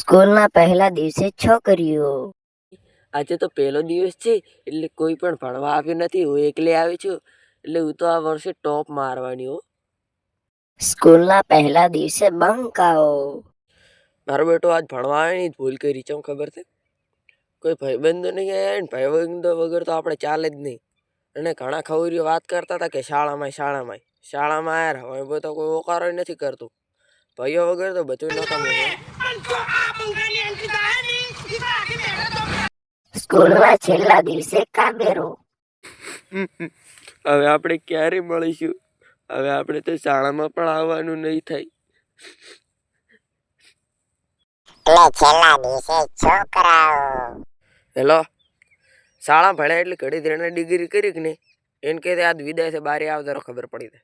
સ્કૂલના પહેલા દિવસે છોકરીઓ. આજે તો પહેલો દિવસ છે એટલે કોઈ પણ ભણવા આવ્યું નથી. હું એકલી આવી છું એટલે હું તો આ વર્ષે ટોપ મારવાની હો. સ્કૂલના પહેલા દિવસે બંકાઓ. મારો બેટો આજ ભણવા આવે નહીં, ભૂલ કરી ચમ ખબર છે? કોઈ ભાઈબંધો નહીં આવ્યા ને ભાઈબંધો વગર તો આપણે ચાલે જ નહીં. અને ઘણા ખવરીઓ વાત કરતા હતા કે શાળામાં આવ્યા હવે બધો કોઈ ઓકારો નથી કરતું. ભાઈઓ વગર તો બધું નકામું છે. સ્કૂલના છેલ્લા દિવસે કાગરો. હવે આપણે ક્યારે મળીશું? હવે આપણે તો શાળામાં પણ આવવાનું નહીં થાય. છેલ્લા દિવસે છોકરાઓ. હેલો, શાળા ભણ્યા એટલે ઘડી ધીરે ડિગ્રી કરી કે નહીં એને કહે આજ વિદાય છે બારે આવતા ખબર પડી જાય.